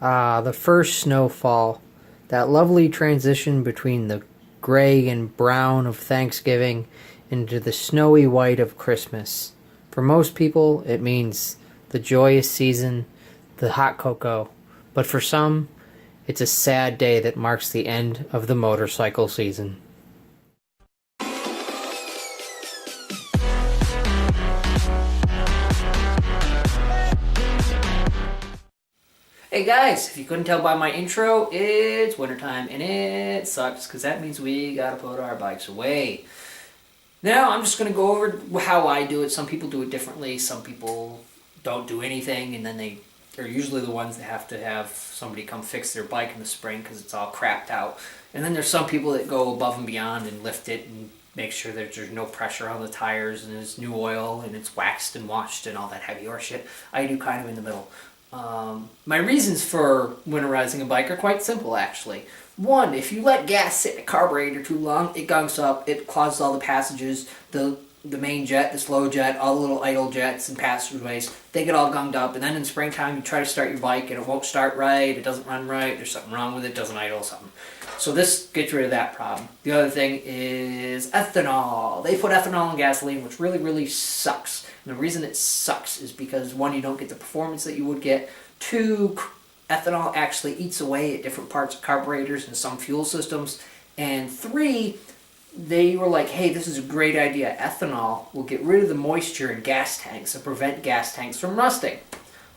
The first snowfall, that lovely transition between the gray and brown of Thanksgiving into the snowy white of Christmas. For most people, it means the joyous season, the hot cocoa, but for some, it's a sad day that marks the end of the motorcycle season. Hey guys, if you couldn't tell by my intro, it's wintertime and it sucks because that means we gotta put our bikes away. Now I'm just gonna go over how I do it. Some people do it differently, some people don't do anything, and then they're usually the ones that have to have somebody come fix their bike in the spring because it's all crapped out. And then there's some people that go above and beyond and lift it and make sure that there's no pressure on the tires and there's new oil and it's waxed and washed and all that heavy horse shit. I do kind of in the middle. My reasons for winterizing a bike are quite simple, actually. One, if you let gas sit in a carburetor too long, it gunks up, it clogs all the passages, the main jet, the slow jet, all the little idle jets and passageways, they get all gunged up, and then in springtime you try to start your bike and it won't start right, it doesn't run right, there's something wrong with it, doesn't idle, something. So this gets rid of that problem. The other thing is ethanol. They put ethanol in gasoline, which really, really sucks. And the reason it sucks is because, one, you don't get the performance that you would get. Two, ethanol actually eats away at different parts of carburetors and some fuel systems. And three, they were like, hey, this is a great idea. Ethanol will get rid of the moisture in gas tanks and prevent gas tanks from rusting.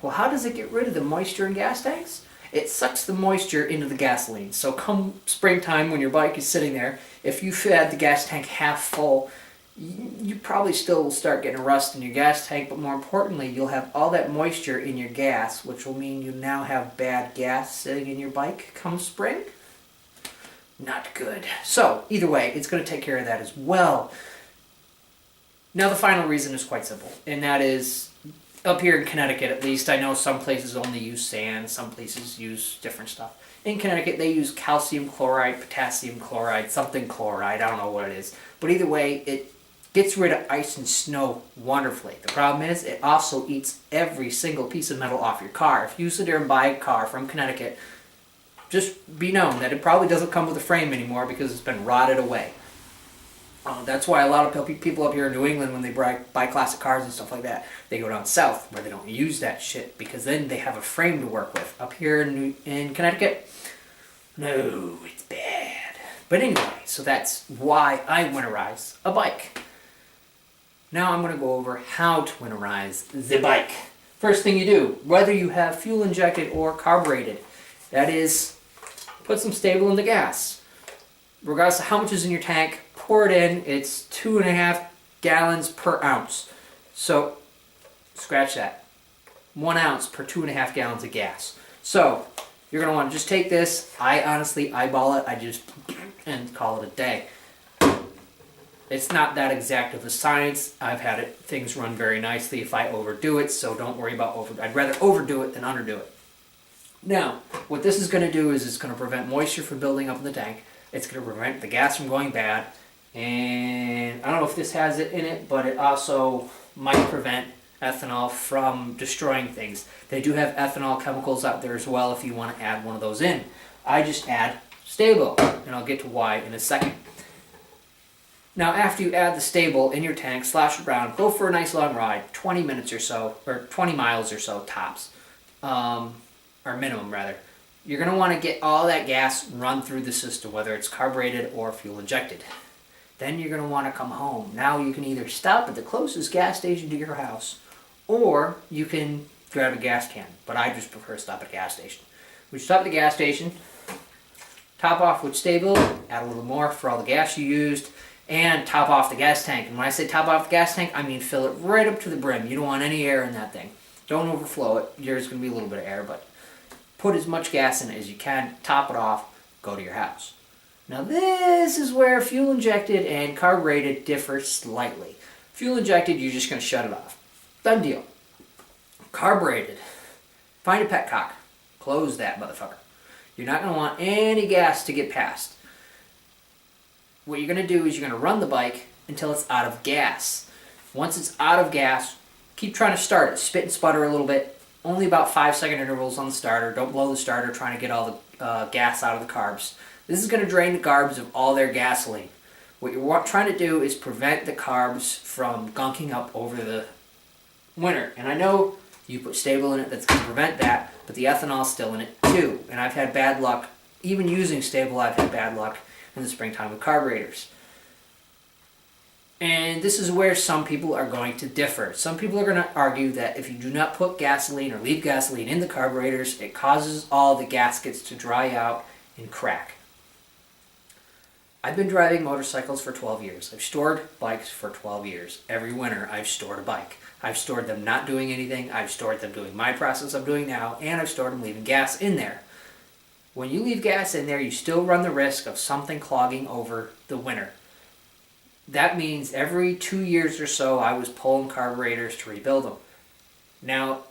Well, how does it get rid of the moisture in gas tanks? It sucks the moisture into the gasoline. So come springtime when your bike is sitting there, if you had the gas tank half full, you probably still will start getting rust in your gas tank, but more importantly, you'll have all that moisture in your gas, which will mean you now have bad gas sitting in your bike come spring. Not good. So, either way, it's going to take care of that as well. Now, the final reason is quite simple, and that is, up here in Connecticut at least, I know some places only use sand, some places use different stuff. In Connecticut, they use calcium chloride, potassium chloride, something chloride, I don't know what it is. But either way, it gets rid of ice and snow wonderfully. The problem is, it also eats every single piece of metal off your car. If you sit there and buy a car from Connecticut, just be known that it probably doesn't come with a frame anymore because it's been rotted away. That's why a lot of people up here in New England, when they buy classic cars and stuff like that, they go down south where they don't use that shit because then they have a frame to work with. Up here in Connecticut, no, it's bad. But anyway, so that's why I winterize a bike. Now I'm going to go over how to winterize the bike. First thing you do, whether you have fuel injected or carburated, that is, put some stable in the gas. Regardless of how much is in your tank, pour it in. It's 2.5 gallons per ounce. So, scratch that. 1 ounce per 2.5 gallons of gas. So, you're going to want to just take this. I honestly eyeball it. I just and call it a day. It's not that exact of a science. I've had things run very nicely if I overdo it, so don't worry about I'd rather overdo it than underdo it. Now, what this is going to do is it's going to prevent moisture from building up in the tank. It's going to prevent the gas from going bad. And I don't know if this has it in it, but it also might prevent ethanol from destroying things. They do have ethanol chemicals out there as well if you want to add one of those in. I just add stable, and I'll get to why in a second. Now, after you add the stable in your tank, slosh it around, go for a nice long ride, 20 minutes or so, or 20 miles or so tops, or minimum rather. You're going to want to get all that gas run through the system, whether it's carbureted or fuel injected. Then you're going to want to come home. Now you can either stop at the closest gas station to your house, or you can grab a gas can, but I just prefer to stop at a gas station. We stop at the gas station, top off with stable, add a little more for all the gas you used, and top off the gas tank. And when I say top off the gas tank, I mean fill it right up to the brim. You don't want any air in that thing. Don't overflow it. There's going to be a little bit of air, but put as much gas in it as you can, top it off, go to your house. Now this is where fuel injected and carbureted differ slightly. Fuel injected, you're just going to shut it off. Done deal. Carbureted, find a petcock, close that motherfucker. You're not going to want any gas to get past. What you're going to do is you're going to run the bike until it's out of gas. Once it's out of gas, keep trying to start it. Spit and sputter a little bit. only about 5-second intervals on the starter. Don't blow the starter trying to get all the gas out of the carbs. This is going to drain the carbs of all their gasoline. What you're trying to do is prevent the carbs from gunking up over the winter. And I know you put stable in it, that's going to prevent that, but the ethanol's still in it too. And I've had bad luck, even using stable, I've had bad luck in the springtime with carburetors. And this is where some people are going to differ. Some people are going to argue that if you do not put gasoline or leave gasoline in the carburetors, it causes all the gaskets to dry out and crack. I've been driving motorcycles for 12 years. I've stored bikes for 12 years. Every winter I've stored a bike. I've stored them not doing anything. I've stored them doing my process I'm doing now, and I've stored them leaving gas in there. When you leave gas in there, you still run the risk of something clogging over the winter. That means every 2 years or so I was pulling carburetors to rebuild them. Now,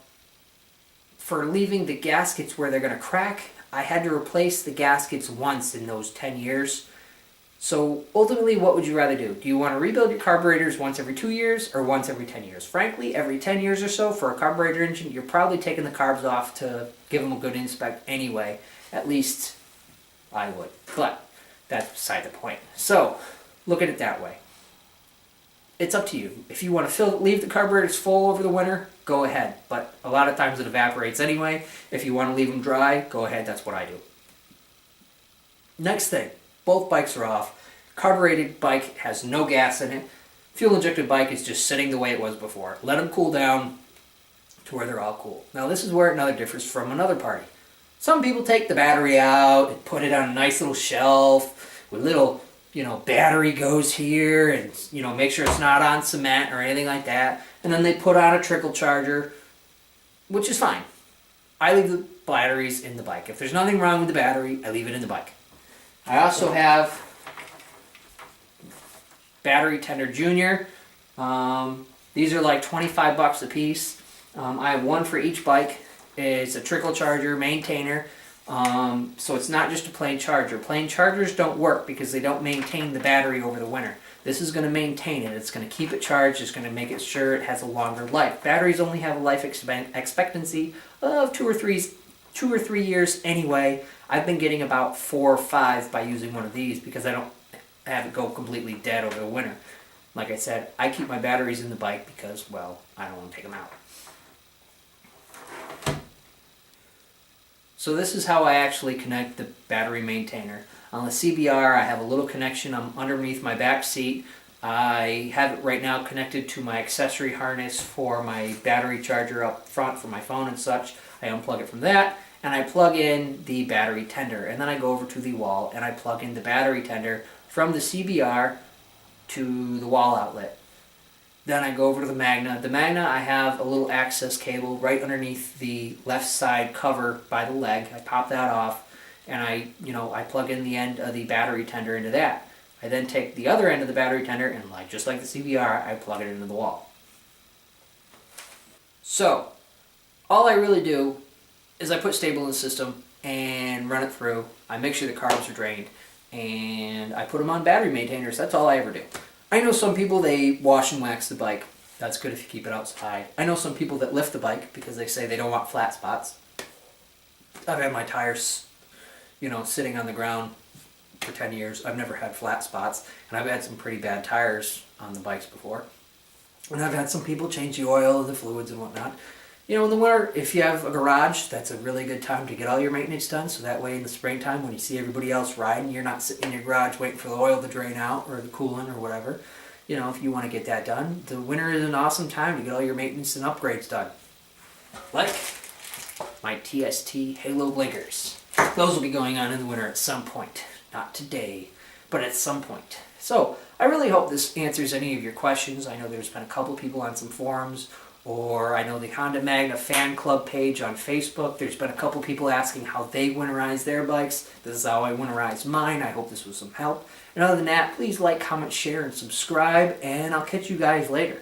for leaving the gaskets where they're going to crack, I had to replace the gaskets once in those 10 years. So ultimately, what would you rather do? Do you want to rebuild your carburetors once every 2 years or once every 10 years? Frankly, every 10 years or so for a carburetor engine, you're probably taking the carbs off to give them a good inspect anyway. At least I would. But that's beside the point. So look at it that way. It's up to you. If you want to leave the carburetors full over the winter, go ahead. But a lot of times it evaporates anyway. If you want to leave them dry, go ahead. That's what I do. Next thing. Both bikes are off. Carburated bike has no gas in it. Fuel injected bike is just sitting the way it was before. Let them cool down to where they're all cool. Now this is where another differs from another party. Some people take the battery out and put it on a nice little shelf with little, battery goes here and, make sure it's not on cement or anything like that. And then they put on a trickle charger, which is fine. I leave the batteries in the bike. If there's nothing wrong with the battery, I leave it in the bike. I also have Battery Tender Junior. These are like $25 a piece. I have one for each bike. It's a trickle charger, maintainer. So it's not just a plain charger. Plain chargers don't work because they don't maintain the battery over the winter. This is going to maintain it. It's going to keep it charged. It's going to make it sure it has a longer life. Batteries only have a life expectancy of 2 or 3 years anyway. I've been getting about 4 or 5 by using one of these because I don't have it go completely dead over the winter. Like I said, I keep my batteries in the bike because, well, I don't want to take them out. So this is how I actually connect the battery maintainer. On the CBR, I have a little connection underneath my back seat. I have it right now connected to my accessory harness for my battery charger up front for my phone and such. I unplug it from that, and I plug in the battery tender. And then I go over to the wall, and I plug in the battery tender from the CBR to the wall outlet. Then I go over to the Magna. The Magna, I have a little access cable right underneath the left side cover by the leg. I pop that off, and I plug in the end of the battery tender into that. I then take the other end of the battery tender, and just like the CBR, I plug it into the wall. So, all I really do is I put stable in the system and run it through. I make sure the carbs are drained, and I put them on battery maintainers. That's all I ever do. I know some people, they wash and wax the bike. That's good if you keep it outside. I know some people that lift the bike because they say they don't want flat spots. I've had my tires, sitting on the ground for 10 years. I've never had flat spots, and I've had some pretty bad tires on the bikes before. And I've had some people change the oil and the fluids and whatnot. In the winter, if you have a garage, that's a really good time to get all your maintenance done. So that way in the springtime, when you see everybody else riding, you're not sitting in your garage waiting for the oil to drain out or the coolant or whatever. If you want to get that done. The winter is an awesome time to get all your maintenance and upgrades done. Like my TST Halo blinkers. Those will be going on in the winter at some point. Not today, but at some point. So I really hope this answers any of your questions. I know there's been a couple people on some forums, or I know the Honda Magna fan club page on Facebook. There's been a couple people asking how they winterize their bikes. This is how I winterize mine. I hope this was some help. And other than that, please like, comment, share, and subscribe, and I'll catch you guys later.